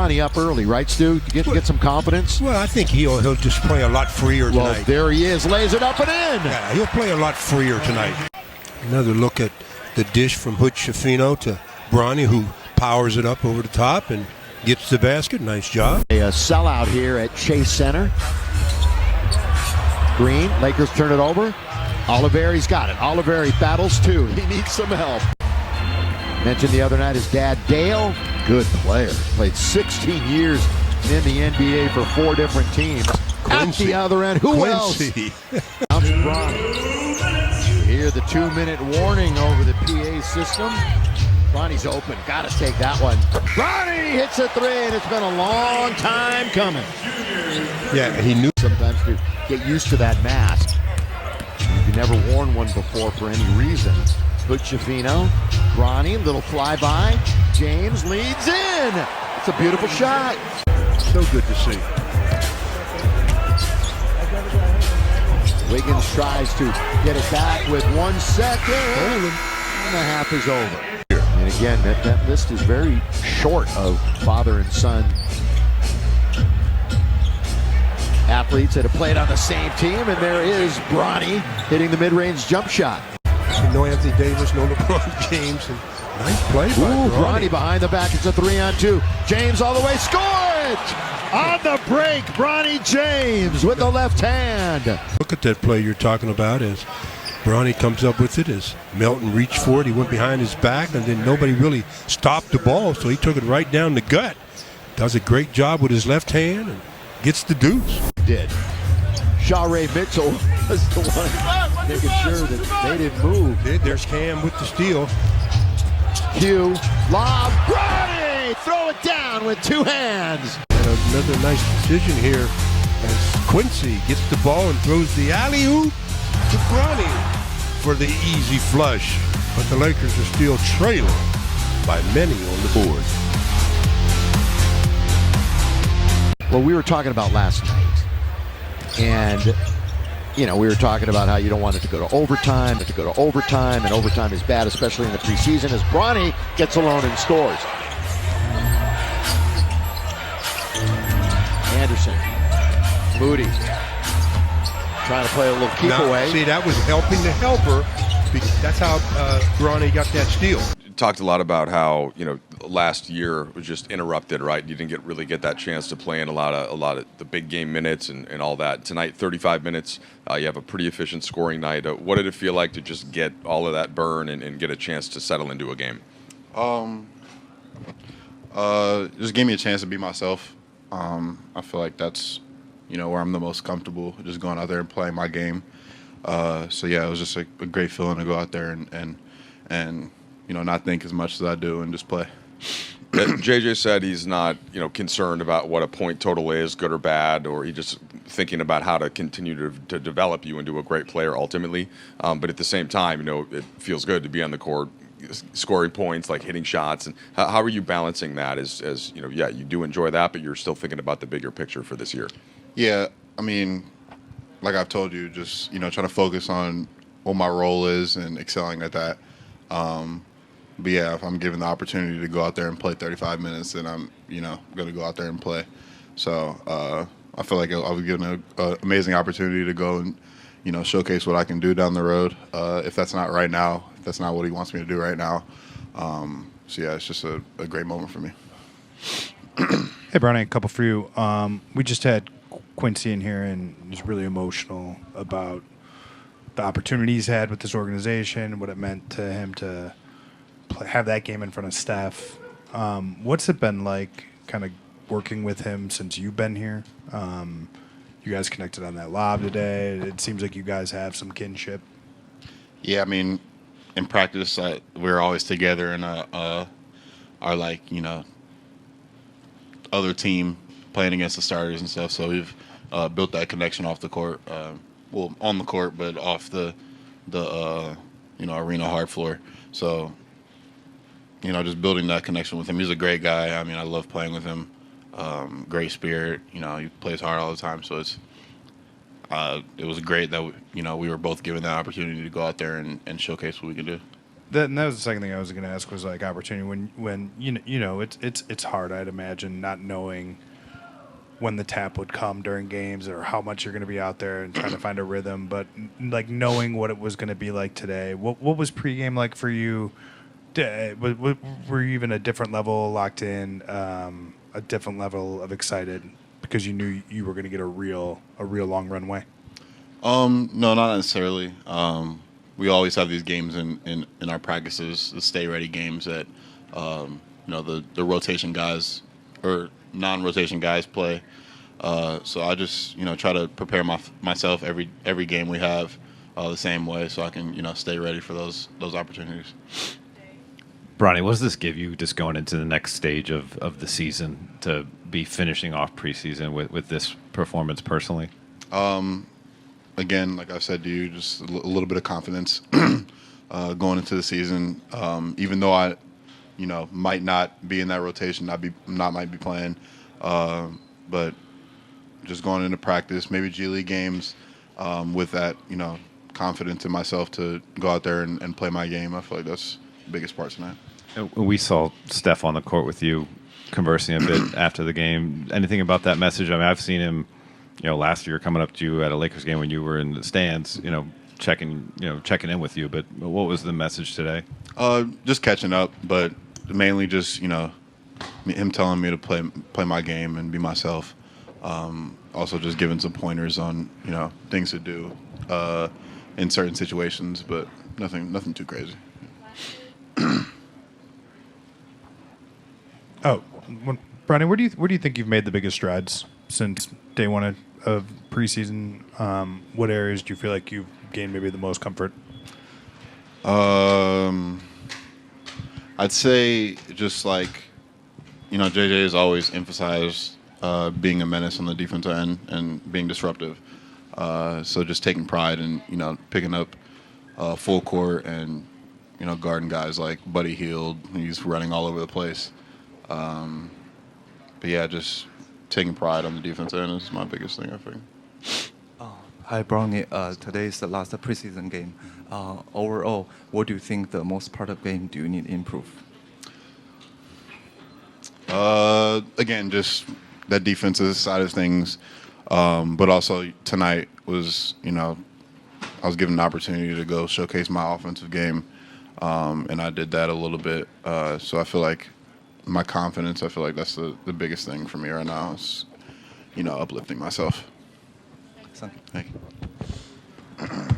Bronny up early, right, Stu? To get some confidence? Well, I think he'll just play a lot freer tonight. Well, there he is. Lays it up and in. Yeah, he'll play a lot freer tonight. Another look at the dish from Hood Schifino to Bronny, who powers it up over the top and gets the basket. Nice job. A sellout here at Chase Center. Green, Lakers turn it over. Oliveri's got it. Oliveri battles too. He needs some help. Mentioned the other night his dad, Dale. Good player. Played 16 years in the NBA for 4 different teams. Quincy. At the other end, who Quincy. else? Bronny. You hear the 2-minute warning over the PA system. Bronny's open. Got to take that one. Bronny hits a 3, and it's been a long time coming. Yeah, he knew. Sometimes to get used to that mask. You've never worn one before for any reason. Hood Schifino, Bronny, little flyby. James leads in. It's a beautiful shot. So good to see. Wiggins tries to get it back with 1 second. And the half is over. And again, that list is very short of father and son athletes that have played on the same team. And there is Bronny hitting the mid-range jump shot. No Anthony Davis, no LeBron James. And nice play by Bronny behind the back. It's a 3-on-2. James all the way. Score it! On the break, Bronny James with the left hand. Look at that play you're talking about as Bronny comes up with it as Melton reached for it. He went behind his back, and then nobody really stopped the ball, so he took it right down the gut. Does a great job with his left hand and gets the deuce. Did. Shaw-Ray Mitchell was the one making sure that they didn't move. There's Cam with the steal. Hugh, lob, Bronny! Throw it down with 2 hands. And another nice decision here as Quincy gets the ball and throws the alley-oop to Bronny for the easy flush. But the Lakers are still trailing by many on the board. Well, we were talking about last night, and we were talking about how you don't want it to go to overtime, and overtime is bad, especially in the preseason, as Bronny gets alone and scores. Anderson, Moody, trying to play a little keep away. See, that was helping the helper, because that's how Bronny got that steal. Talked a lot about how last year was just interrupted, right? You didn't really get that chance to play in a lot of the big game minutes and all that. Tonight, 35 minutes. You have a pretty efficient scoring night. What did it feel like to just get all of that burn and get a chance to settle into a game? Just gave me a chance to be myself. I feel like that's where I'm the most comfortable, just going out there and playing my game. So yeah, it was just a great feeling to go out there and not think as much as I do and just play. JJ said he's not, concerned about what a point total is, good or bad, or he just thinking about how to continue to develop you into a great player ultimately. But at the same time, it feels good to be on the court, scoring points, like hitting shots. And how are you balancing that? As yeah, you do enjoy that, but you're still thinking about the bigger picture for this year. Yeah, I mean, like I've told you, just trying to focus on what my role is and excelling at that. But yeah, if I'm given the opportunity to go out there and play 35 minutes, then I'm, going to go out there and play. So I feel like I'll be given an amazing opportunity to go and, showcase what I can do down the road. If that's not right now, if that's not what he wants me to do right now. So yeah, it's just a great moment for me. Hey, Bronny, a couple for you. We just had Quincy in here and was really emotional about the opportunity he's had with this organization, what it meant to him to have that game in front of Steph. What's it been like kind of working with him since you've been here? You guys connected on that lob today. It seems like you guys have some kinship. Yeah, I mean, in practice, we're always together and our other team playing against the starters and stuff. So we've built that connection off the court. Well, on the court, but off the arena hard floor. So, just building that connection with him. He's a great guy. I mean, I love playing with him. Great spirit. He plays hard all the time. So it was great that we were both given that opportunity to go out there and showcase what we can do. that was the second thing I was going to ask was like opportunity when you know it's hard, I'd imagine, not knowing when the tap would come during games or how much you're going to be out there and trying to find a rhythm, but like knowing what it was going to be like today. What was pregame like for you? Were you even a different level locked in, a different level of excited because you knew you were going to get a real long runway? No, not necessarily. We always have these games in our practices, the stay ready games that the rotation guys or non-rotation guys play. So I just try to prepare myself every game we have the same way, so I can stay ready for those opportunities. Bronny, what does this give you just going into the next stage of the season to be finishing off preseason with this performance personally? Again, like I said to you, just a little bit of confidence going into the season. Even though I, might not be in that rotation, might be playing, but just going into practice, maybe G League games, with that, confidence in myself to go out there and play my game. I feel like that's the biggest part tonight. We saw Steph on the court with you conversing a bit after the game. Anything about that message? I mean, I've seen him, last year coming up to you at a Lakers game when you were in the stands, checking in with you. But what was the message today? Just catching up, but mainly just him telling me to play my game and be myself. Also just giving some pointers on things to do in certain situations, but nothing too crazy. Bronny, where do you think you've made the biggest strides since day one of preseason? What areas do you feel like you've gained maybe the most comfort? I'd say just like JJ has always emphasized being a menace on the defensive end and being disruptive. So just taking pride in picking up full court and guarding guys like Buddy Hield. He's running all over the place. But yeah, just taking pride on the defensive end is my biggest thing, I think. Hi, Bronny. Today is the last preseason game. Overall, what do you think the most part of game do you need to improve? Again, just that defensive side of things. But also tonight was, I was given an opportunity to go showcase my offensive game. And I did that a little bit. So I feel like my confidence, I feel like that's the biggest thing for me right now is, uplifting myself. Thank you. Thank you.